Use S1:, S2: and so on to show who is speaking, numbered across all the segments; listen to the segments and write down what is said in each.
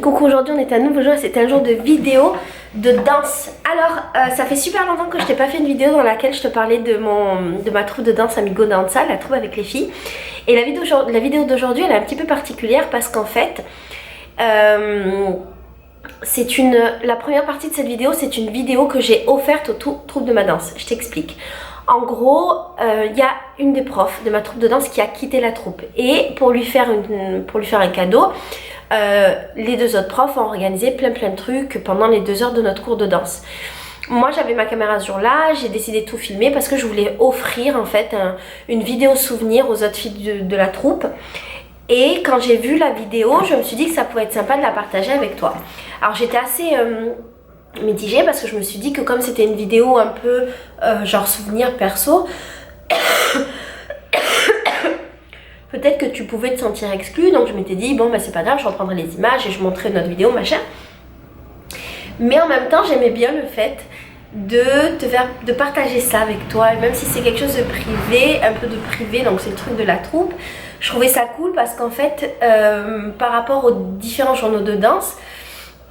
S1: Coucou, aujourd'hui on est à nouveau jour, c'est un jour de vidéo de danse. Alors ça fait super longtemps que je t'ai pas fait une vidéo dans laquelle je te parlais de ma troupe de danse Amigo Danza, la troupe avec les filles. Et la vidéo d'aujourd'hui elle est un petit peu particulière parce qu'en fait la première partie de cette vidéo, c'est une vidéo que j'ai offerte aux troupes de ma danse. Je t'explique. En gros, il y a une des profs de ma troupe de danse qui a quitté la troupe. Et pour lui faire un cadeau, les deux autres profs ont organisé plein de trucs pendant les 2 heures de notre cours de danse. Moi j'avais ma caméra ce jour-là, j'ai décidé de tout filmer parce que je voulais offrir en fait une vidéo souvenir aux autres filles de la troupe. Et quand j'ai vu la vidéo, je me suis dit que ça pouvait être sympa de la partager avec toi. Alors j'étais assez mitigée parce que je me suis dit que comme c'était une vidéo un peu genre souvenir perso, peut-être que tu pouvais te sentir exclu. Donc je m'étais dit bon bah c'est pas grave, je reprendrai les images et je montrerai notre vidéo machin. Mais en même temps j'aimais bien le fait de partager ça avec toi, et même si c'est quelque chose de privé, un peu de privé, donc c'est le truc de la troupe. Je trouvais ça cool parce qu'en fait par rapport aux différents journaux de danse,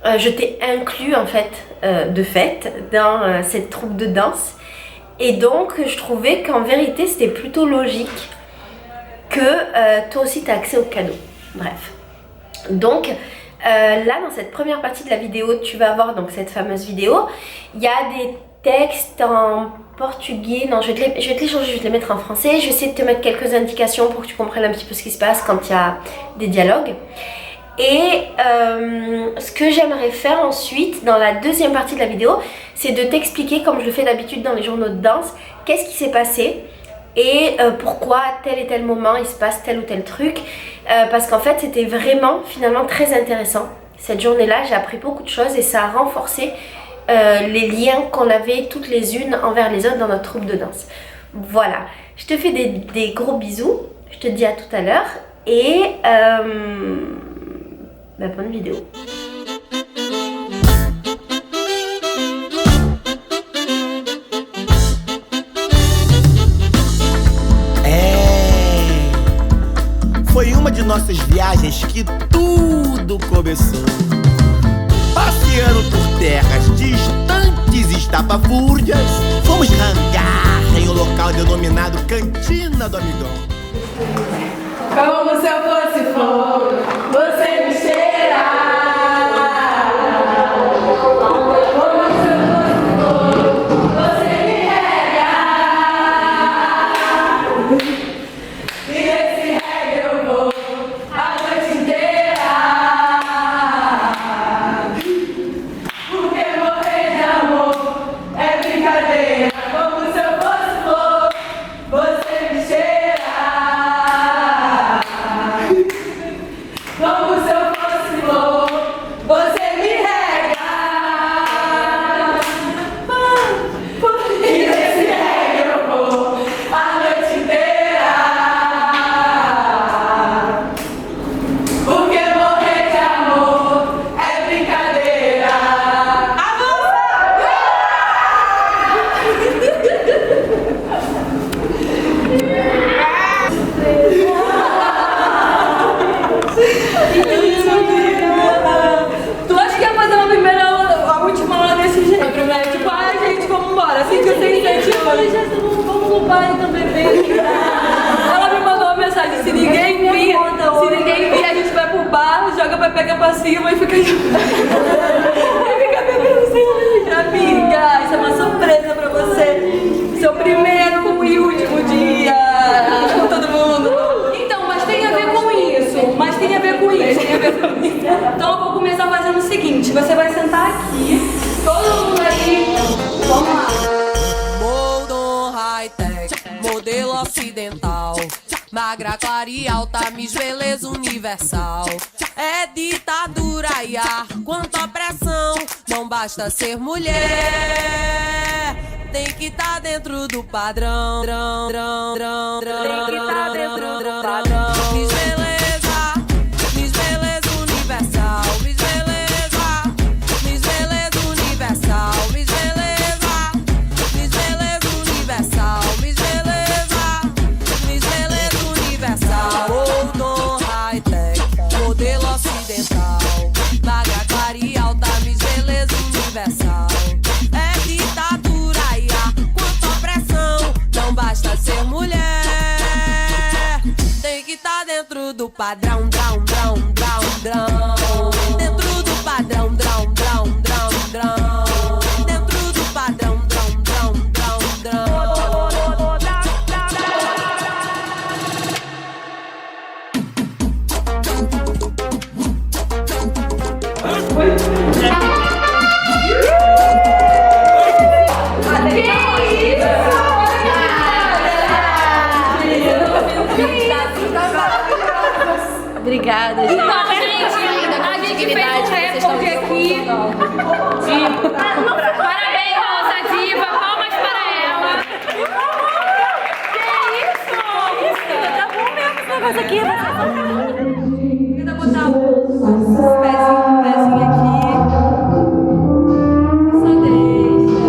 S1: je t'ai inclus en fait de fait dans cette troupe de danse, et donc je trouvais qu'en vérité c'était plutôt logique que toi aussi tu as accès au cadeau. Bref, donc là dans cette première partie de la vidéo tu vas voir donc cette fameuse vidéo. Il y a des textes en portugais, non je vais te les changer, je vais te les mettre en français. Je vais essayer de te mettre quelques indications pour que tu comprennes un petit peu ce qui se passe quand il y a des dialogues. Et ce que j'aimerais faire ensuite dans la deuxième partie de la vidéo, c'est de t'expliquer, comme je le fais d'habitude dans les journaux de danse, qu'est-ce qui s'est passé et pourquoi à tel et tel moment il se passe tel ou tel truc, parce qu'en fait c'était vraiment finalement très intéressant. Cette journée-là j'ai appris beaucoup de choses et ça a renforcé les liens qu'on avait toutes les unes envers les autres dans notre troupe de danse. Voilà, je te fais des gros bisous, je te dis à tout à l'heure et bonne vidéo.
S2: Foi uma de nossas viagens que tudo começou. Passeando por terras distantes e estapafúrdias, fomos rangar em um local denominado Cantina do Amigão.
S3: Como se eu fosse fogo, você me cheira. Então, bebê. Ela me mandou uma mensagem: se ninguém vir, a gente vai pro bar, joga pra pegar pra cima e fica. E fica bebendo cerveja. Amiga, isso é uma surpresa pra você. Seu primeiro e último dia com todo mundo. Então, mas tem a ver com isso. Então eu vou começar fazendo o seguinte: você vai sentar aqui, todo mundo aí. Vamos lá.
S4: Modelo ocidental, magra, clara e alta, Miss Beleza Universal. É ditadura e ar, quanta pressão, não basta ser mulher, tem que tá dentro do padrão. Tem que tá dentro do padrão. Miss Beleza Universal, Miss Beleza Universal, Miss Beleza Universal, Miss Beleza Universal. Oldon High Tech, modelo ocidental, padrão, drão, drão, drão, drão. Dentro do padrão, drão, drão, drão, drão. Dentro do padrão, drão, drão, drão, drão.
S1: Obrigada, gente.
S3: Então, gente, a gente fez um recorde aqui. Parabéns, nossa diva. Palmas para ela. Que isso? Tá bom mesmo esse negócio aqui. Tenta botar o pezinho aqui. Só deixa.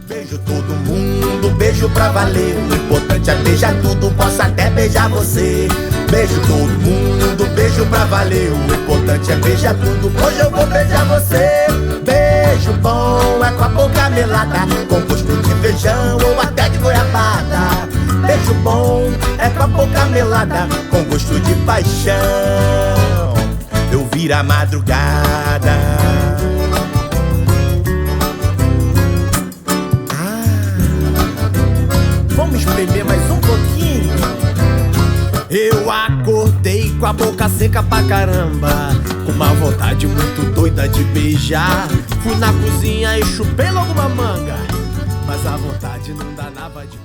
S2: Beijo todo mundo, beijo pra valer. O importante é beijar tudo, posso até beijar você. Beijo todo mundo, beijo pra valer. O importante é beijar tudo, hoje eu vou beijar você. Beijo bom é com a boca melada, com gosto de feijão ou até de goiabada. Beijo bom é com a boca melada, com gosto de paixão. Eu viro a madrugada. Vamos espremer mais um pouquinho. Eu acordei com a boca seca pra caramba, com uma vontade muito doida de beijar. Fui na cozinha e chupei logo uma manga, mas a vontade não danava de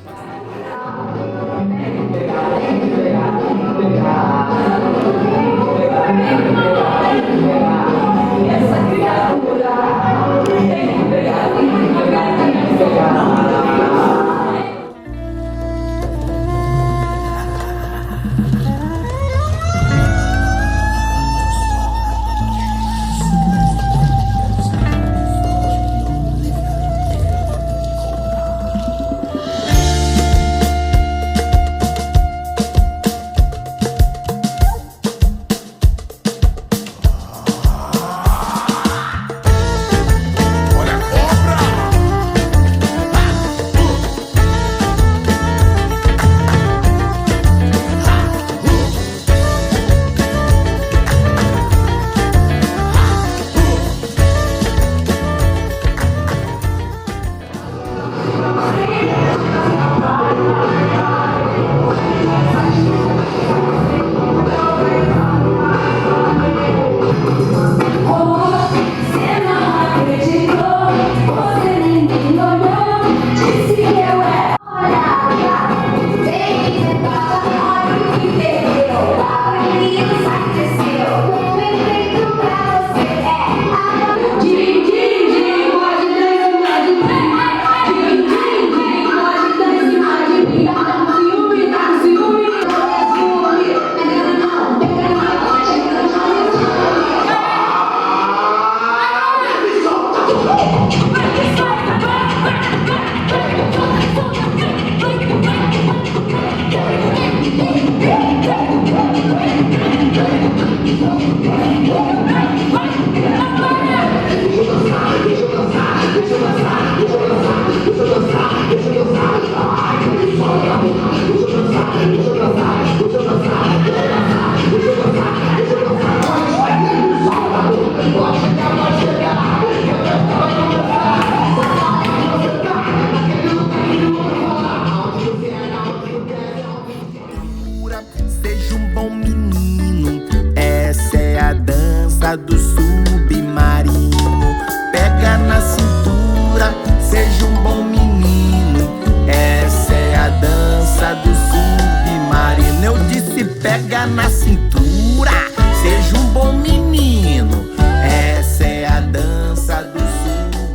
S2: Seja um bom menino, essa é a dança do submarino. Pega na cintura, seja um bom menino, essa é a dança do submarino. Eu disse pega na cintura, seja um bom menino, essa é a dança do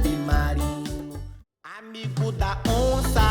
S2: submarino. Amigo da onça,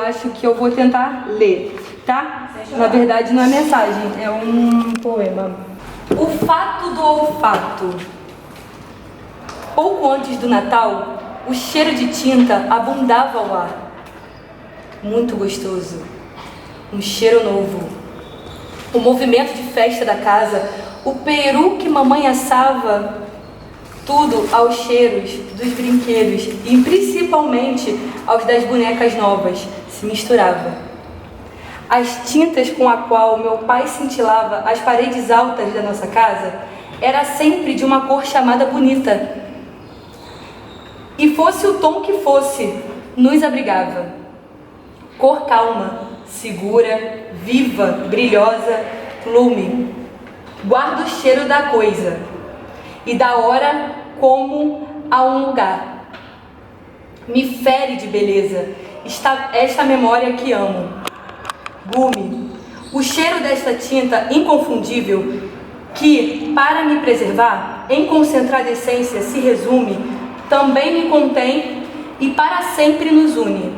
S3: acho que eu vou tentar ler, tá? Na verdade não é mensagem, é um poema. O fato do olfato. Pouco antes do Natal, o cheiro de tinta abundava ao ar. Muito gostoso. Um cheiro novo. O movimento de festa da casa, o peru que mamãe assava, tudo aos cheiros dos brinquedos e principalmente aos das bonecas novas se misturava. As tintas com a qual meu pai cintilava as paredes altas da nossa casa era sempre de uma cor chamada bonita. E fosse o tom que fosse, nos abrigava. Cor calma, segura, viva, brilhosa, lume. Guarda o cheiro da coisa e da hora como a um lugar. Me fere de beleza esta memória que amo. Gume, o cheiro desta tinta inconfundível que, para me preservar, em concentrada essência se resume, também me contém e para sempre nos une.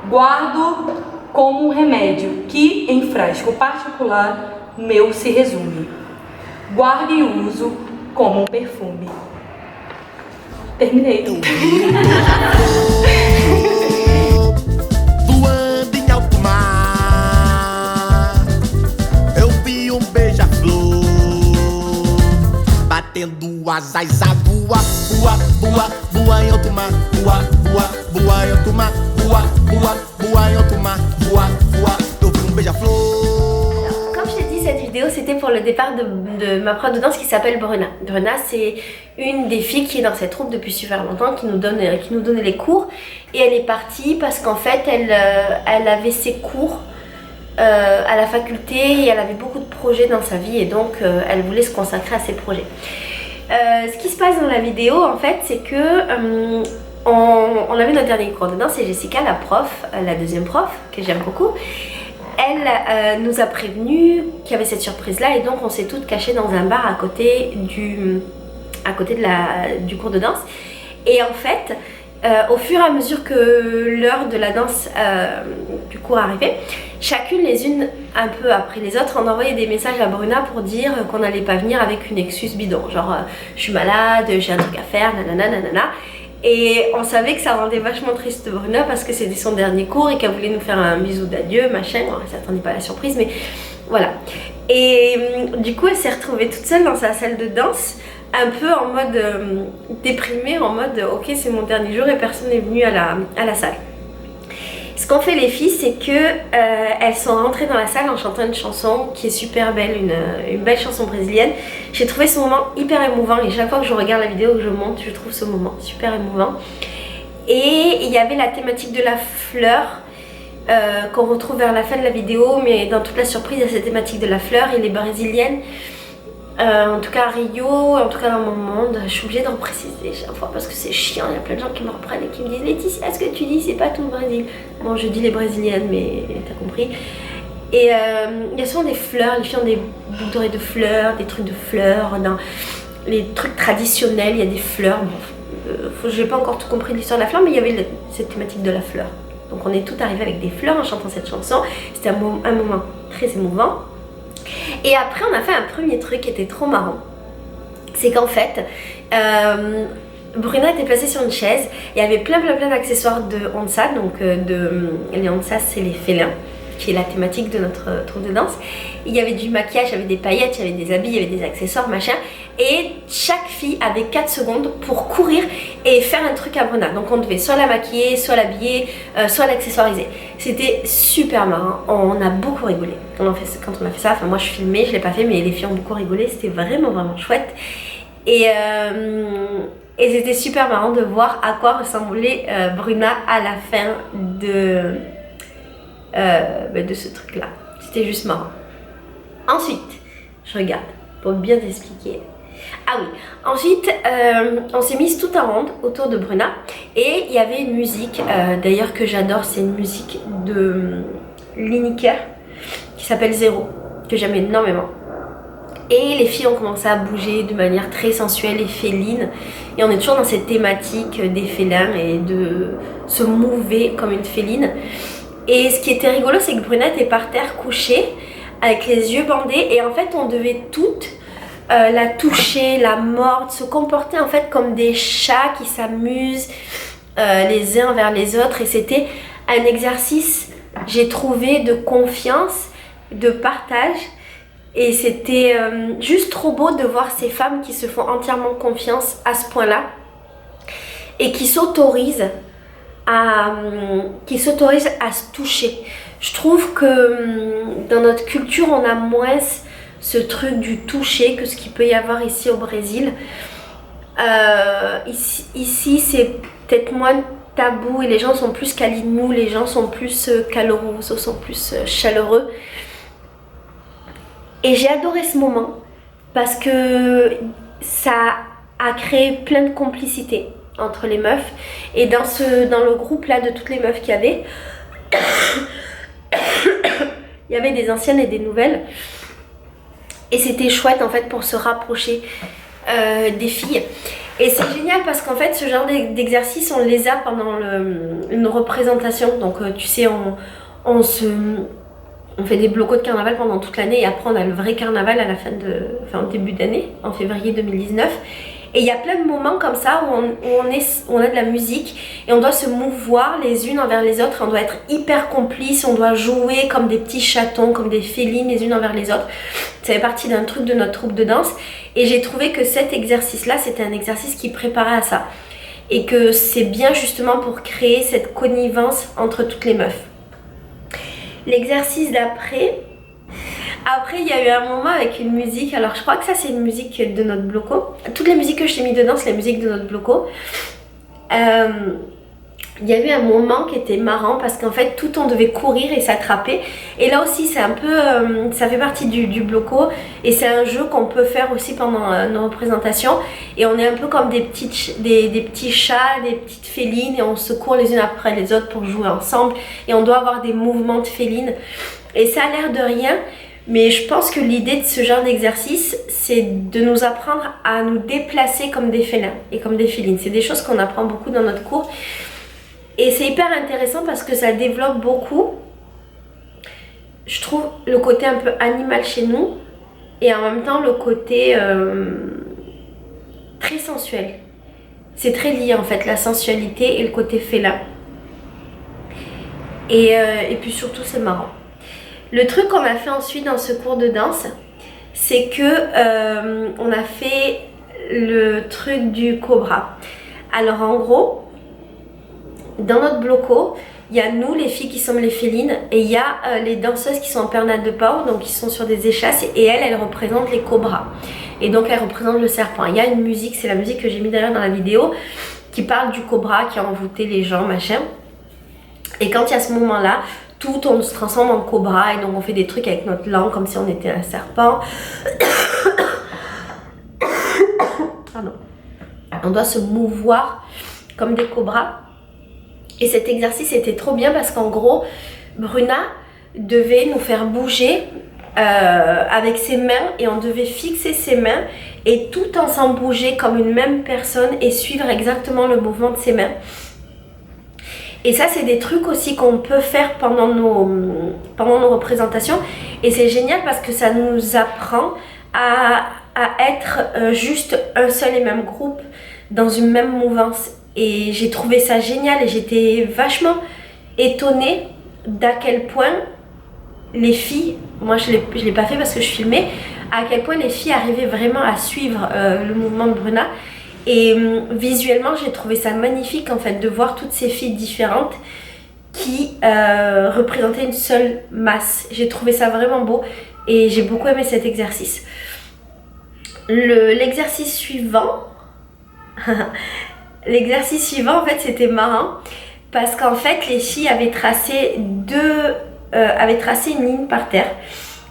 S3: Guardo como um remédio que, em frasco particular, meu se resume. Guardo e uso como um perfume. Terminei.
S2: Voando em alto mar, eu vi beija-flor batendo asas a voar, voar, voar, voar em alto mar, voar, voar, voar em alto mar, voar, voar, voar em alto mar, voar, voar, eu vi beija-flor.
S1: Comme je t'ai dit, cette vidéo c'était pour le départ de ma prof de danse qui s'appelle Bruna. Bruna, c'est une des filles qui est dans cette troupe depuis super longtemps, qui nous donnait les cours, et elle est partie parce qu'en fait elle avait ses cours à la faculté et elle avait beaucoup de projets dans sa vie et donc elle voulait se consacrer à ses projets. Ce qui se passe dans la vidéo en fait, c'est que on avait notre dernier cours de danse et Jessica, la prof, la deuxième prof que j'aime beaucoup, elle nous a prévenu qu'il y avait cette surprise là et donc on s'est toutes cachées dans un bar à côté du cours de danse. Et en fait au fur et à mesure que l'heure de la danse du cours arrivait, chacune les unes un peu après les autres on envoyait des messages à Bruna pour dire qu'on n'allait pas venir avec une excuse bidon, genre je suis malade, j'ai un truc à faire, nanana nanana. Et on savait que ça rendait vachement triste Bruna parce que c'était son dernier cours et qu'elle voulait nous faire un bisou d'adieu, machin. On ne s'attendait pas à la surprise, mais voilà. Et du coup, elle s'est retrouvée toute seule dans sa salle de danse, un peu en mode déprimée, en mode ok, c'est mon dernier jour et personne n'est venu à la salle. Ce qu'ont fait les filles, c'est que elles sont rentrées dans la salle en chantant une chanson qui est super belle, une belle chanson brésilienne. J'ai trouvé ce moment hyper émouvant et chaque fois que je regarde la vidéo, que je monte, je trouve ce moment super émouvant. Et il y avait la thématique de la fleur qu'on retrouve vers la fin de la vidéo, mais dans toute la surprise, il y a cette thématique de la fleur et les brésiliennes. En tout cas à Rio, en tout cas dans mon monde, je suis obligée de repréciser chaque fois parce que c'est chiant, il y a plein de gens qui me reprennent et qui me disent Laetitia, ce que tu dis c'est pas tout le Brésil. Bon, je dis les brésiliennes mais t'as compris. Et il y a souvent des fleurs, les filles ont des boucles d'oreilles de fleurs, des trucs de fleurs, dans les trucs traditionnels, il y a des fleurs. Bon, j'ai pas encore tout compris de l'histoire de la fleur mais il y avait cette thématique de la fleur. Donc on est toutes arrivées avec des fleurs en chantant cette chanson, c'était un moment très émouvant. Et après on a fait un premier truc qui était trop marrant. C'est qu'en fait Bruna était placée sur une chaise. Il y avait plein d'accessoires de onça. Donc les onças c'est les félins, qui est la thématique de notre troupe de danse. Il y avait du maquillage, il y avait des paillettes, il y avait des habits, il y avait des accessoires, machin. Et chaque fille avait 4 secondes pour courir et faire un truc à Bruna. Donc on devait soit la maquiller, soit l'habiller, soit l'accessoiriser. C'était super marrant, on a beaucoup rigolé quand on a fait ça. Enfin moi je filmais, je l'ai pas fait mais les filles ont beaucoup rigolé, c'était vraiment chouette. Et c'était super marrant de voir à quoi ressemblait Bruna à la fin de ce truc là. C'était juste marrant. Ensuite, je regarde pour bien t'expliquer. Ah oui, ensuite on s'est mises tout en ronde autour de Bruna et il y avait une musique d'ailleurs que j'adore, c'est une musique de Lineker qui s'appelle Zéro, que j'aime énormément. Et les filles ont commencé à bouger de manière très sensuelle et féline et on est toujours dans cette thématique des félins et de se mouver comme une féline. Et ce qui était rigolo, c'est que Bruna était par terre couchée, avec les yeux bandés, et en fait on devait toutes la toucher, la mordre, se comporter en fait comme des chats qui s'amusent les uns vers les autres. Et c'était un exercice, j'ai trouvé, de confiance, de partage. Et c'était juste trop beau de voir ces femmes qui se font entièrement confiance à ce point-là et qui s'autorisent à se toucher. Je trouve que dans notre culture, on a moins ce truc du toucher que ce qu'il peut y avoir ici au Brésil. Ici, c'est peut-être moins tabou et les gens sont plus calinous, les gens sont plus calorosos, sont plus chaleureux. Et j'ai adoré ce moment parce que ça a créé plein de complicité entre les meufs. Et dans le groupe là de toutes les meufs qu'il y avait, il y avait des anciennes et des nouvelles. Et c'était chouette en fait pour se rapprocher des filles. Et c'est génial parce qu'en fait ce genre d'exercice on les a pendant une représentation. Donc tu sais, on fait des blocos de carnaval pendant toute l'année et après on a le vrai carnaval à la au début d'année, en février 2019. Et il y a plein de moments comme ça où on a de la musique et on doit se mouvoir les unes envers les autres, on doit être hyper complices, on doit jouer comme des petits chatons, comme des félines les unes envers les autres. Ça fait partie d'un truc de notre troupe de danse et j'ai trouvé que cet exercice-là, c'était un exercice qui préparait à ça. Et que c'est bien justement pour créer cette connivence entre toutes les meufs. L'exercice d'après, il y a eu un moment avec une musique, alors je crois que ça c'est une musique de notre bloco. Toutes les musiques que je t'ai mis dedans, c'est les musiques de notre bloco. Il y a eu un moment qui était marrant parce qu'en fait tout on devait courir et s'attraper. Et là aussi c'est un peu, ça fait partie du bloco et c'est un jeu qu'on peut faire aussi pendant nos représentations. Et on est un peu comme des petits chats, des petites félines et on se court les unes après les autres pour jouer ensemble. Et on doit avoir des mouvements de félines. Et ça a l'air de rien, mais je pense que l'idée de ce genre d'exercice, c'est de nous apprendre à nous déplacer comme des félins et comme des félines. C'est des choses qu'on apprend beaucoup dans notre cours. Et c'est hyper intéressant parce que ça développe beaucoup, je trouve, le côté un peu animal chez nous et en même temps le côté très sensuel. C'est très lié en fait, la sensualité et le côté félin. Et puis surtout c'est marrant. Le truc qu'on a fait ensuite dans ce cours de danse, c'est que on a fait le truc du cobra. Alors en gros, dans notre bloco, il y a nous les filles qui sommes les félines et il y a les danseuses qui sont en pernade de porc, donc qui sont sur des échasses et elles représentent les cobras. Et donc elles représentent le serpent. Il y a une musique, c'est la musique que j'ai mis derrière dans la vidéo, qui parle du cobra qui a envoûté les gens, machin. Et quand il y a ce moment-là, on se transforme en cobra et donc on fait des trucs avec notre langue comme si on était un serpent. Pardon. On doit se mouvoir comme des cobras. Et cet exercice était trop bien parce qu'en gros, Bruna devait nous faire bouger avec ses mains et on devait fixer ses mains et tout ensemble bouger comme une même personne et suivre exactement le mouvement de ses mains. Et ça, c'est des trucs aussi qu'on peut faire pendant nos représentations. Et c'est génial parce que ça nous apprend à être juste un seul et même groupe dans une même mouvance. Et j'ai trouvé ça génial et j'étais vachement étonnée d'à quel point les filles, moi je l'ai pas fait parce que je filmais, à quel point les filles arrivaient vraiment à suivre le mouvement de Bruna. Et visuellement j'ai trouvé ça magnifique en fait de voir toutes ces filles différentes qui représentaient une seule masse. J'ai trouvé ça vraiment beau et j'ai beaucoup aimé cet exercice. L'exercice suivant l'exercice suivant en fait c'était marrant parce qu'en fait les filles avaient tracé une ligne par terre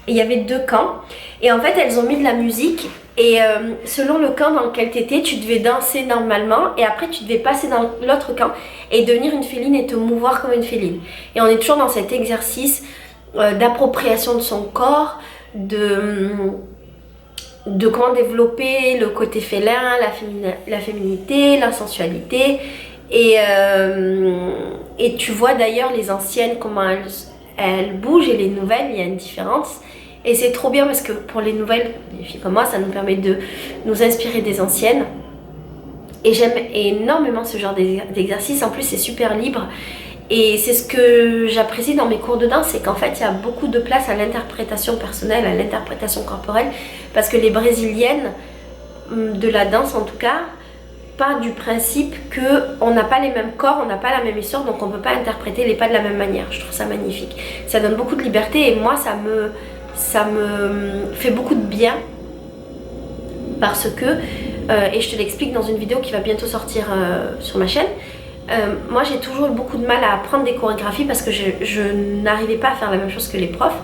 S1: et il y avait deux camps et en fait elles ont mis de la musique et selon le camp dans lequel tu étais tu devais danser normalement et après tu devais passer dans l'autre camp et devenir une féline et te mouvoir comme une féline. Et on est toujours dans cet exercice d'appropriation de son corps, de comment développer le côté félin, la féminité, la sensualité Et tu vois d'ailleurs les anciennes, comment elles bougent, et les nouvelles, il y a une différence. Et c'est trop bien parce que pour les nouvelles, les filles comme moi, ça nous permet de nous inspirer des anciennes. Et j'aime énormément ce genre d'exercice. En plus, c'est super libre. Et c'est ce que j'apprécie dans mes cours de danse, c'est qu'en fait, il y a beaucoup de place à l'interprétation personnelle, à l'interprétation corporelle. Parce que les brésiliennes, de la danse en tout cas, partent du principe qu'on n'a pas les mêmes corps, on n'a pas la même histoire, donc on ne peut pas interpréter les pas de la même manière. Je trouve ça magnifique. Ça donne beaucoup de liberté et moi, ça me fait beaucoup de bien parce que, et je te l'explique dans une vidéo qui va bientôt sortir sur ma chaîne, moi j'ai toujours eu beaucoup de mal à apprendre des chorégraphies parce que je n'arrivais pas à faire la même chose que les profs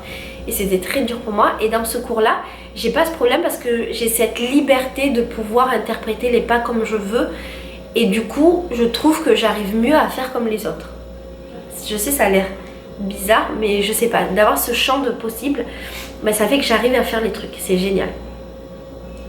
S1: et c'était très dur pour moi. Et dans ce cours là j'ai pas ce problème parce que j'ai cette liberté de pouvoir interpréter les pas comme je veux et du coup je trouve que j'arrive mieux à faire comme les autres. Je sais, ça a l'air bizarre, mais je sais pas, d'avoir ce champ de possible, ben, ça fait que j'arrive à faire les trucs, c'est génial.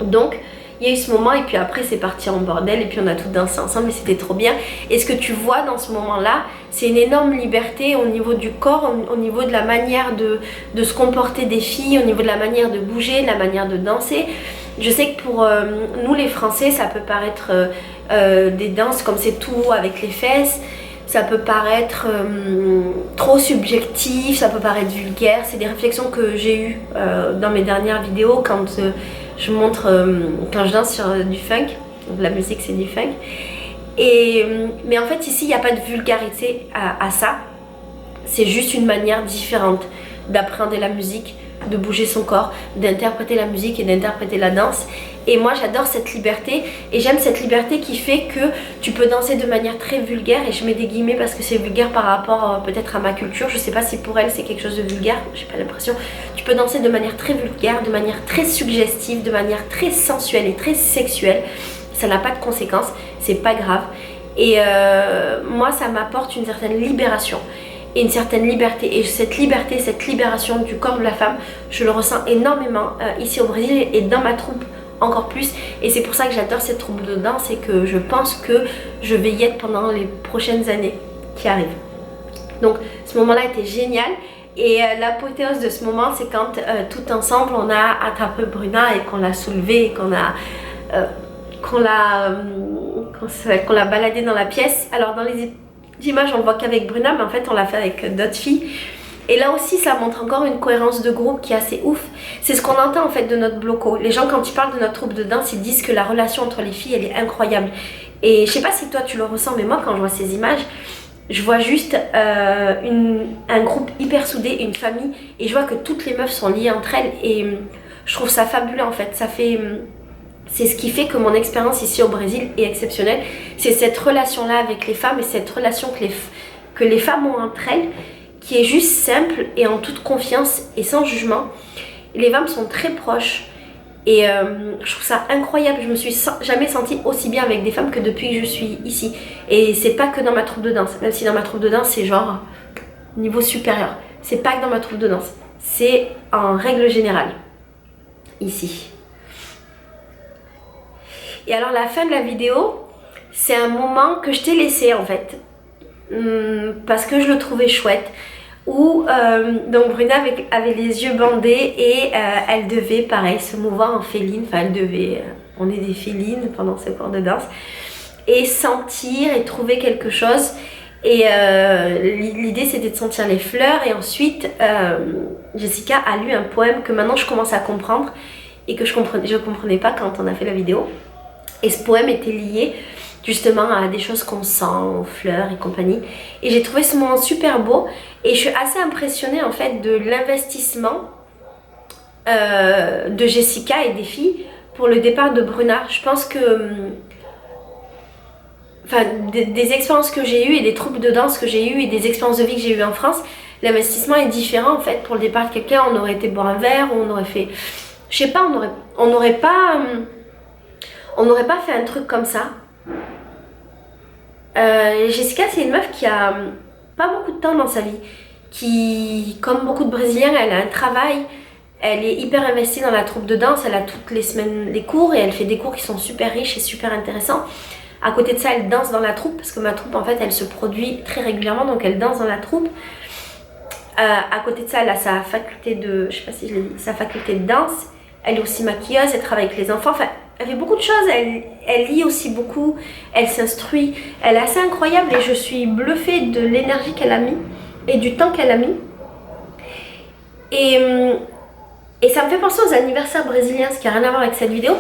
S1: Donc il y a eu ce moment et puis après c'est parti en bordel et puis on a tout dansé ensemble et c'était trop bien. Et ce que tu vois dans ce moment là, c'est une énorme liberté au niveau du corps, au niveau de la manière de se comporter des filles, au niveau de la manière de bouger, de la manière de danser. Je sais que pour nous les Français ça peut paraître des danses comme c'est tout avec les fesses, ça peut paraître trop subjectif, ça peut paraître vulgaire. C'est des réflexions que j'ai eues dans mes dernières vidéos quand je montre, quand je danse sur du funk. Donc la musique c'est du funk. Mais en fait ici il n'y a pas de vulgarité à ça. C'est juste une manière différente d'appréhender la musique, de bouger son corps, d'interpréter la musique et d'interpréter la danse. Et moi j'adore cette liberté et j'aime cette liberté qui fait que tu peux danser de manière très vulgaire, et je mets des guillemets parce que c'est vulgaire par rapport peut-être à ma culture, je sais pas si pour elle c'est quelque chose de vulgaire, j'ai pas l'impression. Tu peux danser de manière très vulgaire, de manière très suggestive, de manière très sensuelle et très sexuelle, ça n'a pas de conséquences, c'est pas grave. Et moi ça m'apporte une certaine libération et une certaine liberté, et cette liberté, cette libération du corps de la femme, je le ressens énormément ici au Brésil et dans ma troupe encore plus, et c'est pour ça que j'adore cette troupe de danse et que je pense que je vais y être pendant les prochaines années qui arrivent. Donc ce moment là était génial, et l'apothéose de ce moment c'est quand tout ensemble on a attrapé Bruna et qu'on l'a soulevée et qu'on l'a baladée dans la pièce. Alors dans les images on le voit qu'avec Bruna, mais en fait on l'a fait avec d'autres filles. Et là aussi ça montre encore une cohérence de groupe qui est assez ouf. C'est ce qu'on entend en fait de notre bloco. Les gens quand ils parlent de notre troupe de danse, ils disent que la relation entre les filles elle est incroyable. Et je sais pas si toi tu le ressens, mais moi quand je vois ces images, je vois juste un groupe hyper soudé, une famille, et je vois que toutes les meufs sont liées entre elles, et je trouve ça fabuleux en fait. C'est ce qui fait que mon expérience ici au Brésil est exceptionnelle. C'est cette relation là avec les femmes et cette relation que les femmes ont entre elles, qui est juste simple et en toute confiance et sans jugement. Les femmes sont très proches et je trouve ça incroyable. Je me suis jamais sentie aussi bien avec des femmes que depuis que je suis ici. Et c'est pas que dans ma troupe de danse, même si dans ma troupe de danse c'est genre niveau supérieur. C'est pas que dans ma troupe de danse, c'est en règle générale ici. Et alors la fin de la vidéo, c'est un moment que je t'ai laissé en fait, parce que je le trouvais chouette, où donc Bruna avait les yeux bandés et elle devait pareil se mouvoir en féline, enfin elle devait, on est des félines pendant ce cours de danse, et sentir et trouver quelque chose. Et l'idée c'était de sentir les fleurs, et ensuite Jessica a lu un poème que maintenant je commence à comprendre et que je comprenais pas quand on a fait la vidéo. Et ce poème était lié justement à des choses qu'on sent, aux fleurs et compagnie. Et j'ai trouvé ce moment super beau, et je suis assez impressionnée en fait de l'investissement de Jessica et des filles pour le départ de Bruna. Je pense que enfin, des expériences que j'ai eues et des troupes de danse que j'ai eues et des expériences de vie que j'ai eues en France, l'investissement est différent en fait. Pour le départ de quelqu'un, on aurait été boire un verre, ou on aurait fait, je sais pas, on n'aurait pas fait un truc comme ça. Jessica c'est une meuf qui a pas beaucoup de temps dans sa vie, qui, comme beaucoup de Brésiliens, elle a un travail, elle est hyper investie dans la troupe de danse, elle a toutes les semaines des cours, et elle fait des cours qui sont super riches et super intéressants. À côté de ça, elle danse dans la troupe, parce que ma troupe, en fait, elle se produit très régulièrement, donc elle danse dans la troupe. À côté de ça, elle a sa faculté de, je sais pas si je l'ai dit, sa faculté de danse. Elle est aussi maquilleuse, elle travaille avec les enfants. Enfin, elle fait beaucoup de choses. Elle lit aussi beaucoup. Elle s'instruit. Elle est assez incroyable et je suis bluffée de l'énergie qu'elle a mis et du temps qu'elle a mis. Et ça me fait penser aux anniversaires brésiliens, ce qui n'a rien à voir avec cette vidéo.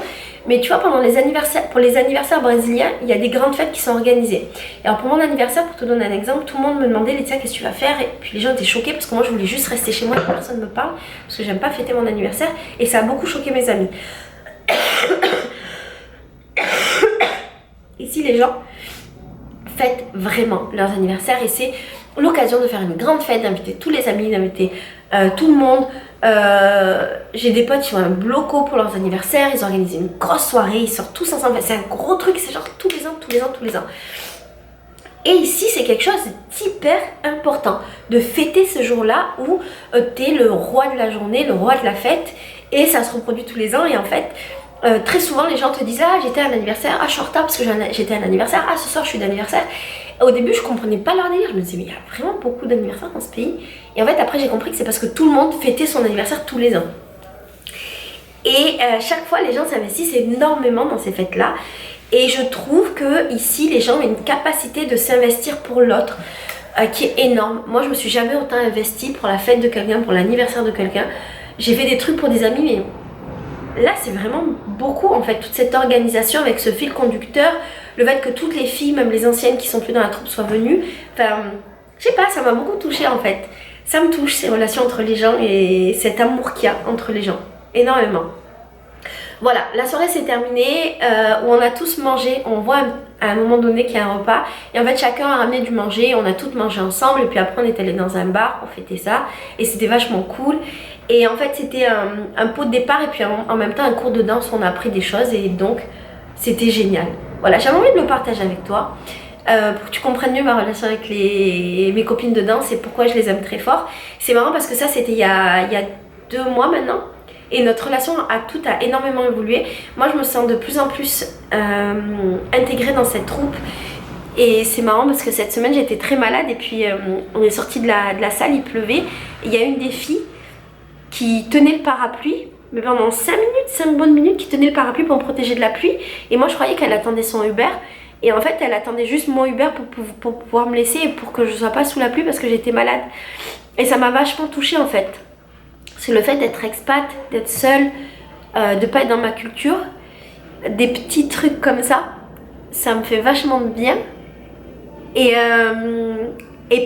S1: Mais tu vois, pour les anniversaires brésiliens, il y a des grandes fêtes qui sont organisées. Et alors pour mon anniversaire, pour te donner un exemple, tout le monde me demandait, Laetitia, qu'est-ce que tu vas faire? Et puis les gens étaient choqués parce que moi je voulais juste rester chez moi et que personne ne me parle. Parce que j'aime pas fêter mon anniversaire. Et ça a beaucoup choqué mes amis. Ici, les gens fêtent vraiment leurs anniversaires. Et c'est l'occasion de faire une grande fête, d'inviter tous les amis, d'inviter tout le monde. J'ai des potes qui ont un bloco pour leurs anniversaires, ils organisent une grosse soirée, ils sortent tous ensemble, c'est un gros truc, c'est genre tous les ans. Et ici c'est quelque chose d'hyper important, de fêter ce jour-là où t'es le roi de la journée, le roi de la fête, et ça se reproduit tous les ans. Et en fait très souvent les gens te disent, ah j'étais à un anniversaire, ah je suis en retard parce que j'étais à un anniversaire, ah ce soir je suis d'anniversaire. Au début, je comprenais pas leur délire. Je me disais, mais il y a vraiment beaucoup d'anniversaires dans ce pays. Et en fait, après, j'ai compris que c'est parce que tout le monde fêtait son anniversaire tous les ans. Et chaque fois, les gens s'investissent énormément dans ces fêtes-là. Et je trouve que ici, les gens ont une capacité de s'investir pour l'autre qui est énorme. Moi, je me suis jamais autant investie pour la fête de quelqu'un, pour l'anniversaire de quelqu'un. J'ai fait des trucs pour des amis, mais là, c'est vraiment beaucoup, en fait, toute cette organisation avec ce fil conducteur. Le fait que toutes les filles, même les anciennes qui sont plus dans la troupe, soient venues. Enfin, je sais pas, ça m'a beaucoup touchée en fait. Ça me touche, ces relations entre les gens et cet amour qu'il y a entre les gens. Énormément. Voilà, la soirée s'est terminée, où on a tous mangé. On voit à un moment donné qu'il y a un repas. Et en fait, chacun a ramené du manger. On a toutes mangé ensemble. Et puis après, on est allé dans un bar pour fêter ça. Et c'était vachement cool. Et en fait, c'était un pot de départ. Et puis en même temps, un cours de danse où on a appris des choses. Et donc, c'était génial. Voilà, j'avais envie de le partager avec toi pour que tu comprennes mieux ma relation avec mes copines de danse et pourquoi je les aime très fort. C'est marrant parce que ça c'était il y a 2 mois maintenant et notre relation a énormément évolué. Moi je me sens de plus en plus intégrée dans cette troupe et c'est marrant parce que cette semaine j'étais très malade et puis on est sorti de la salle, il pleuvait et il y a une des filles qui tenait le parapluie. Mais pendant 5 bonnes minutes, qui tenait le parapluie pour me protéger de la pluie. Et moi, je croyais qu'elle attendait son Uber. Et en fait, elle attendait juste mon Uber pour pouvoir me laisser et pour que je ne sois pas sous la pluie parce que j'étais malade. Et ça m'a vachement touchée, en fait. C'est le fait d'être expat, d'être seule, de ne pas être dans ma culture. Des petits trucs comme ça, ça me fait vachement de bien. Et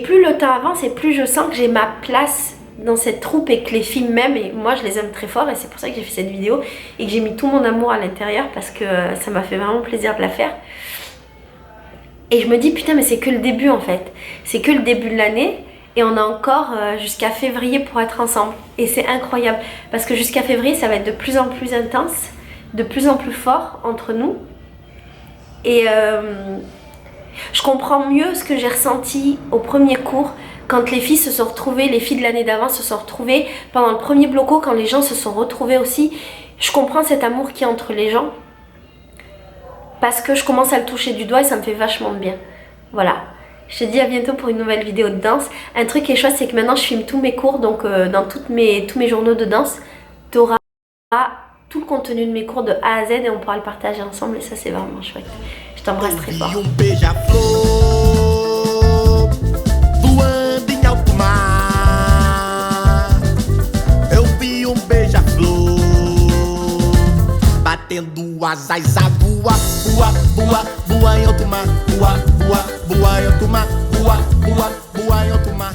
S1: plus le temps avance et plus je sens que j'ai ma place dans cette troupe et que les filles m'aiment et moi je les aime très fort et c'est pour ça que j'ai fait cette vidéo et que j'ai mis tout mon amour à l'intérieur parce que ça m'a fait vraiment plaisir de la faire. Et je me dis putain mais c'est que le début en fait, c'est que le début de l'année et on a encore jusqu'à février pour être ensemble et c'est incroyable parce que jusqu'à février ça va être de plus en plus intense, de plus en plus fort entre nous et je comprends mieux ce que j'ai ressenti au premier cours quand les filles se sont retrouvées, les filles de l'année d'avant se sont retrouvées pendant le premier bloco, quand les gens se sont retrouvés aussi. Je comprends cet amour qu'il y a entre les gens parce que je commence à le toucher du doigt et ça me fait vachement de bien. Voilà, je te dis à bientôt pour une nouvelle vidéo de danse. Un truc qui est chouette, c'est que maintenant je filme tous mes cours, donc dans tous mes journaux de danse, tu auras tout le contenu de mes cours de A à Z et on pourra le partager ensemble et ça c'est vraiment chouette. Je t'embrasse très fort.
S2: Batendo asas a voa, voa, voa, voa em alto mar, voa, voa, voa em alto mar, voa, voa, voa em alto mar.